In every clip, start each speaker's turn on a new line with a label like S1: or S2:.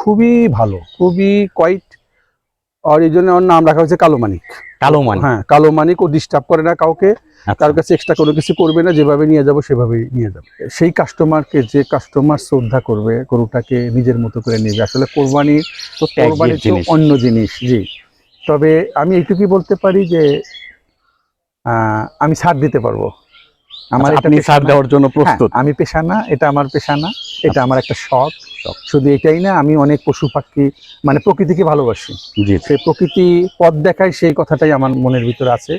S1: খুবই ভালো, খুবই কোয়াইট। আর এই জন্য ওর নাম রাখা হয়েছে কালো মানিক।
S2: কালো মানিক,
S1: হ্যাঁ, কালো মানিক। ও ডিস্টার্ব করে না কাউকে, কারোর কাছে এক্সট্রা কোনো কিছু করবে না। যেভাবে নিয়ে যাব সেভাবেই নিয়ে যাবে। সেই কাস্টমারকে, যে কাস্টমার শ্রদ্ধা করবে, গরুটাকে নিজের মতো করে নেবে। আসলে কোরবানি তো অন্য জিনিস। জি, তবে আমি এইটুকুই বলতে পারি যে আমি ছাড় দিতে পারবো। আমার এটা
S2: ছাড় দেওয়ার জন্য প্রস্তুত।
S1: আমি পেশা না, এটা আমার পেশা না, এটা আমার একটা শখ। শুধু এটাই না, আমি অনেক পশু পাখি মানে প্রকৃতিকে ভালোবাসি। সেই প্রকৃতি পথ দেখায়, সেই কথাটাই আমার মনের ভিতরে আছে।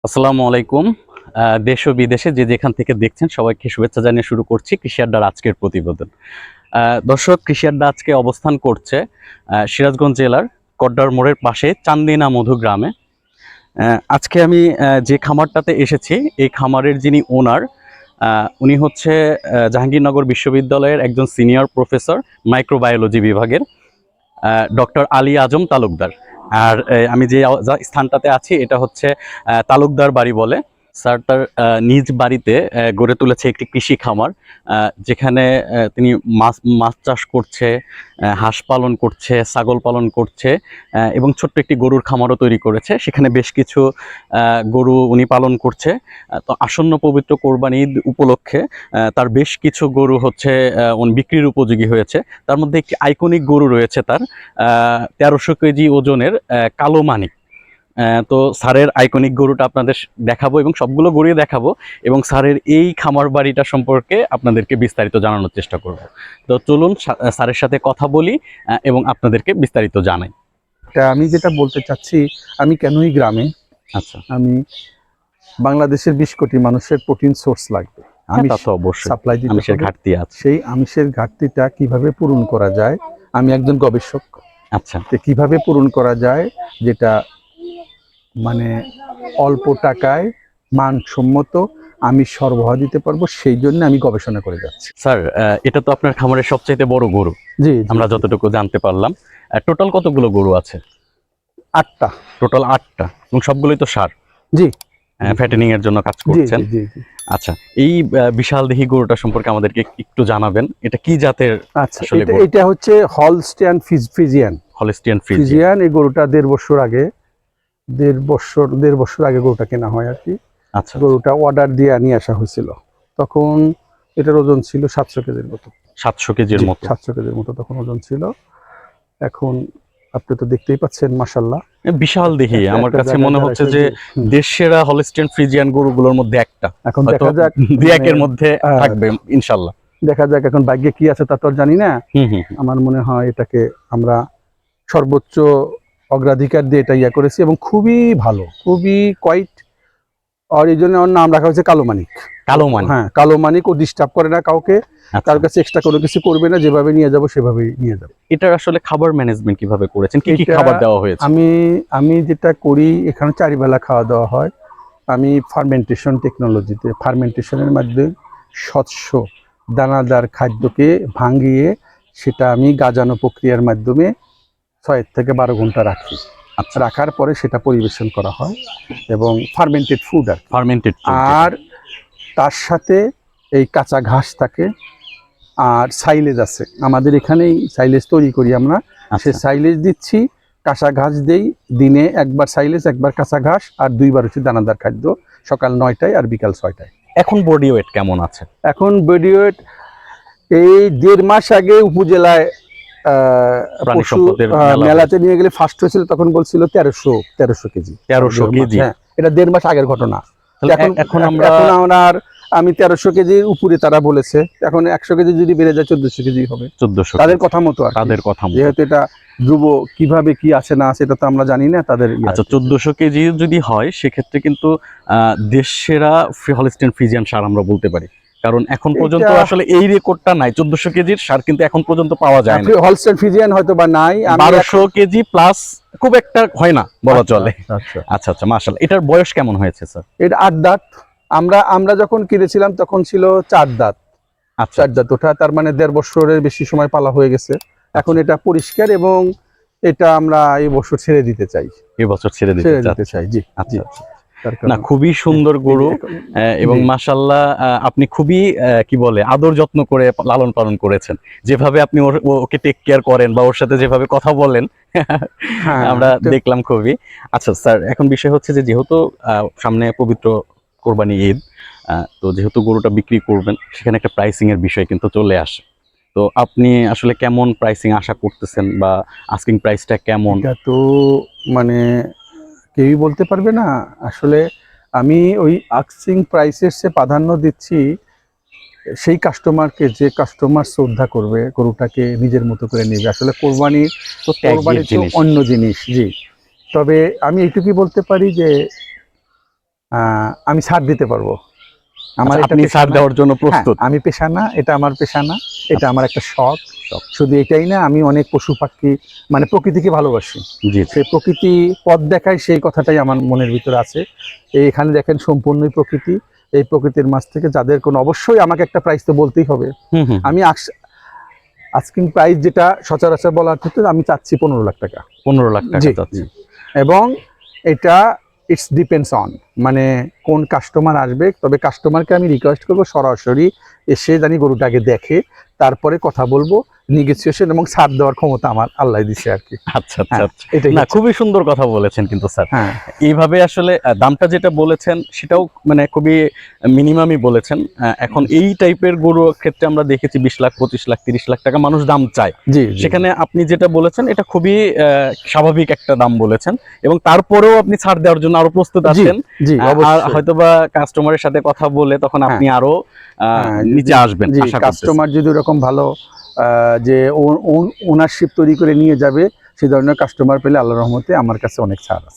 S2: আসসালামু আলাইকুম। দেশ ও বিদেশে যে যেখান থেকে দেখছেন সবাইকে শুভেচ্ছা জানিয়ে শুরু করছি কৃষি আড্ডার আজকের প্রতিবেদন। দর্শক, কৃষি আড্ডা আজকে অবস্থান করছে সিরাজগঞ্জ জেলার কড্ডার মোড়ের পাশে চান্দিনা মধু গ্রামে। আজকে আমি যে খামারটাতে এসেছি, এই খামারের যিনি ওনার, উনি হচ্ছে জাহাঙ্গীরনগর বিশ্ববিদ্যালয়ের একজন সিনিয়র প্রফেসর, মাইক্রোবায়োলজি বিভাগের, ডক্টর আলী আজম তালুকদার। আর আমি যে স্থানটাতে আছি এটা হচ্ছে তালুকদার বাড়ি বলে। স্যার তার নিজ বাড়িতে গড়ে তুলেছে একটি কৃষি খামার, যেখানে তিনি মাছ চাষ করছে, হাঁস পালন করছে, ছাগল পালন করছে, এবং ছোট্ট একটি গরুর খামারও তৈরি করেছে। সেখানে বেশ কিছু গরু উনি পালন করছে। তো আসন্ন পবিত্র কোরবানি ঈদ উপলক্ষে তার বেশ কিছু গরু হচ্ছে বিক্রির উপযোগী হয়েছে। তার মধ্যে একটি আইকনিক গরু রয়েছে তার, 1300 কেজি ওজনের কালো মানিক। তো স্যারের আইকনিক গরুটা আপনাদের দেখাবো এবং সবগুলো গরুই দেখাবো, এবং স্যারের এই খামার বাড়িটা সম্পর্কে আপনাদেরকে বিস্তারিত জানানোর চেষ্টা করব। তো চলুন স্যারের সাথে কথা বলি এবং আপনাদেরকে বিস্তারিত জানাই।
S1: আমি যেটা বলতে চাচ্ছি, আমি কেনই গ্রামে,
S2: আচ্ছা,
S1: আমি বাংলাদেশের 20 কোটি মানুষের প্রোটিন সোর্স লাগবে, আমি
S2: তা তো অবশ্যই
S1: সাপ্লাই দিতে
S2: আমিষের ঘাটতি আছে।
S1: সেই আমিষের ঘাটতিটা কিভাবে পূরণ করা যায়, আমি একজন গবেষক।
S2: আচ্ছা,
S1: কিভাবে পূরণ করা যায় যেটা মানে অল্প টাকায় মানসম্মত আমি সরবরাহ দিতে পারবো, সেই জন্য আমি গবেষণা করে যাচ্ছি।
S2: স্যার, এটা তো আপনার খামারের সবচাইতে বড় গরু।
S1: জি,
S2: আমরা যতটুকু জানতে পারলাম। টোটাল কতগুলো গরু আছে?
S1: 8টা।
S2: টোটাল 8টা, এবং সবগুলোই তো সার।
S1: জি,
S2: ফ্যাটেনিং এর জন্য কাজ করছেন।
S1: জি।
S2: আচ্ছা, এই বিশাল দেহি গরুটা সম্পর্কে আমাদেরকে একটু জানাবেন। এটা কি জাতের?
S1: আচ্ছা, এটা হচ্ছে হলস্টিয়ান ফ্রিজিয়ান।
S2: Holstein Friesian.
S1: এই গরুটা 1.5 বছর আগে, 1.5 বছর আগে গরুটা কেনা হয় আর কি।
S2: আচ্ছা,
S1: গরুটা অর্ডার দিয়ে নিয়ে আসা হয়েছিল। তখন এটার ওজন ছিল 700 কেজির মতো।
S2: 700 কেজির মতো?
S1: 700 কেজির মতো তখন ওজন ছিল। এখন আপনি তো দেখতেই পাচ্ছেন, মাশাআল্লাহ
S2: বিশাল দেহি। আমার কাছে মনে হচ্ছে যে দেশসেরা হলস্টিয়ান ফ্রিজিয়ান গরুগুলোর মধ্যে একটা।
S1: এখন দেখা যাক,
S2: দুই একের মধ্যে থাকবে ইনশাআল্লাহ।
S1: দেখা যাক এখন ভাগ্যে কি আছে তা তো জানি না। আমার মনে হয় এটাকে আমরা সর্বোচ্চ অগ্রাধিকার দিয়ে এটা করেছি, এবং খুবই ভালো, খুবই কোয়াইট। আর এই জন্য ওর নাম রাখা হয়েছে কালো মানিক।
S2: কালো মানিক?
S1: হ্যাঁ, কালো মানিক। ও ডিস্টার্ব করে না কাউকে, কারোর কাছে এক্সট্রা কোনো কিছু করবে না। যেভাবে নিয়ে যাব সেভাবেই নিয়ে যাব।
S2: এটার আসলে খাবার ম্যানেজমেন্ট কিভাবে করেছেন? কি কি খাবার দেওয়া হয়েছে?
S1: আমি যেটা করি, এখানে 4 বেলা খাওয়া দাওয়া হয়। আমি ফার্মেন্টেশন টেকনোলজিতে, ফার্মেন্টেশনের মাধ্যমে স্বচ্ছ দানাদার খাদ্যকে ভাঙিয়ে সেটা আমি গাজানো প্রক্রিয়ার মাধ্যমে 6 থেকে 12 ঘন্টা রাখি। রাখার পরে সেটা পরিবেশন করা হয়, এবং ফার্মেন্টেড ফুড আর তার সাথে এই কাঁচা ঘাস থাকে, আর সাইলেজ আছে। আমাদের এখানেই সাইলেজ তৈরি করি আমরা। সে সাইলেজ দিচ্ছি, কাঁচা ঘাস দেই। দিনে একবার সাইলেজ, একবার কাঁচা ঘাস, আর 2 বার হচ্ছে দানাদার খাদ্য, সকাল 9টায় আর বিকাল 6টায়।
S2: এখন বডি ওয়েট কেমন আছে?
S1: এখন বডি ওয়েট, এই 1.5 মাস আগে উপজেলায় মেলাতে নিয়ে গেলে ফার্স্ট হয়েছিল, তখন বলছিল 1300 কেজি।
S2: 1300 কেজি?
S1: হ্যাঁ, এটা 1.5 মাস আগের ঘটনা। এখন আমরা আমি 1300 কেজির উপরে তারা বলেছে, এখন 100 কেজি যদি বেড়ে যায় 1400 কেজি হবে
S2: 1400
S1: তাদের কথা মতো আর কি।
S2: তাদের কথা মতো।
S1: যেহেতু এটা ধ্রুব কিভাবে কি আছে না আছে এটা তো আমরা জানি না তাদের
S2: আচ্ছা 1400 কেজি যদি হয় সেক্ষেত্রে কিন্তু দেশ সেরা হলস্টেইন ফ্রিজিয়ান সার আমরা বলতে পারি, কারণ এখন পর্যন্ত
S1: এটা-
S2: আসলে এই রেকর্ডটা নাই। 1400 কেজির সার কিন্তু এখন পর্যন্ত পাওয়া যায় না।
S1: হলস্টেইন ফ্রিজিয়ান হয়তো বা নাই,
S2: 1200 কেজি প্লাস খুব একটা হয় না বলা চলে।
S1: আচ্ছা
S2: আচ্ছা আচ্ছা মাশাআল্লাহ। এটার বয়স কেমন হয়েছে স্যার?
S1: এটা 8 দাঁত। আমরা যখন কিনেছিলাম তখন ছিল 4 দাঁত।
S2: আচ্ছা
S1: 4 দাঁত ওঠা, তার মানে 1.5 বছরের বেশি সময় পালা হয়ে গেছে। এখন এটা পরিষ্কার এবং এটা আমরা এই বছর ছেড়ে দিতে চাই।
S2: এই বছর ছেড়ে দিতে
S1: চাই, জি।
S2: আচ্ছা আচ্ছা।
S1: তার
S2: না
S1: কারণ-
S2: খুবই সুন্দর গরু এবং
S1: জি।
S2: মাশাআল্লাহ আপনি খুবই কি বলে আদর যত্ন করে লালন পালন করেছেন। যেভাবে আপনি ওকে টেক কেয়ার করেন বা ওর সাথে যেভাবে কথা বলেন
S1: হ্যাঁ,
S2: আমরা দেখলাম খুবই। আচ্ছা স্যার, এখন বিষয় হচ্ছে যে যেহেতু সামনে পবিত্র কোরবানি ঈদ, তো যেহেতু গরুটা বিক্রি করবেন সেখানে একটা প্রাইসিং এর বিষয় কিন্তু চলে আসে। তো আপনি আসলে কেমন প্রাইসিং আশা করতেছেন বা আস্কিং প্রাইসটা কেমন?
S1: এটা তো মানে কেউই বলতে পারবে না আসলে। আমি ওই আস্কিং প্রাইসের সে প্রাধান্য দিচ্ছি সেই কাস্টমারকে, যে কাস্টমার শ্রদ্ধা করবে, গরুটাকে নিজের মতো করে নেবে। আসলে কোরবানি
S2: তো ত্যাগের
S1: কোরবানি তো
S2: জিনিস।
S1: অন্য জিনিস, জি। তবে আমি এইটুকুই বলতে পারি যে আমি ছাড় দিতে পারবো। আমার
S2: আচ্ছা,
S1: এটা
S2: আপনি
S1: পেশা
S2: ছাড়
S1: না।
S2: দেওয়ার জন্য
S1: হ্যাঁ,
S2: প্রস্তুত?
S1: আমি পেশা না, এটা আমার পেশা না, এটা আমার একটা শখ।
S2: শখ।
S1: শুধু এটাই না, আমি অনেক পশু পাখি মানে প্রকৃতিকে ভালোবাসি।
S2: জি
S1: সেই প্রকৃতি পথ দেখায়, সেই কথাটাই আমার মনের ভিতরে আছে। এখানে দেখেন সম্পূর্ণই প্রকৃতি। এই প্রকৃতির মাঝ থেকে যাদের কোনো, অবশ্যই আমাকে একটা প্রাইস তো বলতেই হবে।
S2: হুম হুম।
S1: আমি আস্কিং প্রাইস যেটা সচরাচর বলার ক্ষেত্রে আমি চাচ্ছি 15 লাখ টাকা।
S2: 15 লাখ টাকা
S1: জি,
S2: চাচ্ছি।
S1: এবং এটা ইটস ডিপেন্ডস অন মানে কোন কাস্টমার আসবে। তবে কাস্টমারকে আমি রিকোয়েস্ট করবো সরাসরি এসে জানি গরুটাকে দেখে, তারপরে কথা বলবো। নেগোসিয়েশন এবং ছাড় দেওয়ার ক্ষমতা আমার আল্লাহ দিছে আর কি।
S2: আচ্ছা আচ্ছা
S1: হ্যাঁ,
S2: আচ্ছা।
S1: এটাই
S2: না
S1: হচ্ছে।
S2: খুবই সুন্দর কথা বলেছেন কিন্তু স্যার।
S1: হ্যাঁ,
S2: এইভাবে আসলে দামটা যেটা বলেছেন সেটাও মানে খুবই মিনিমামই বলেছেন। এখন এই টাইপের গরুর ক্ষেত্রে আমরা দেখেছি 20 লাখ 25 লাখ 30 লাখ টাকা মানুষ দাম চায়।
S1: জি।
S2: সেখানে আপনি যেটা বলেছেন এটা খুবই স্বাভাবিক একটা দাম বলেছেন এবং তারপরেও আপনি ছাড় দেওয়ার জন্য আরো প্রস্তুত আছেন।
S1: জি,
S2: আর
S1: অবশ্যই।
S2: হয়তোবা কাস্টমারের সাথে কথা বলে তখন আপনি আরো নিচে আসবেন
S1: জি,
S2: আশা করতেছি।
S1: কাস্টমার যদি ওরকম ভালো যে ওনারশিপ তৈরি করে নিয়ে যাবে, সেই ধরনের কাস্টমার পেলে আল্লাহর রহমতে আমার কাছে অনেক ছাড় আছে।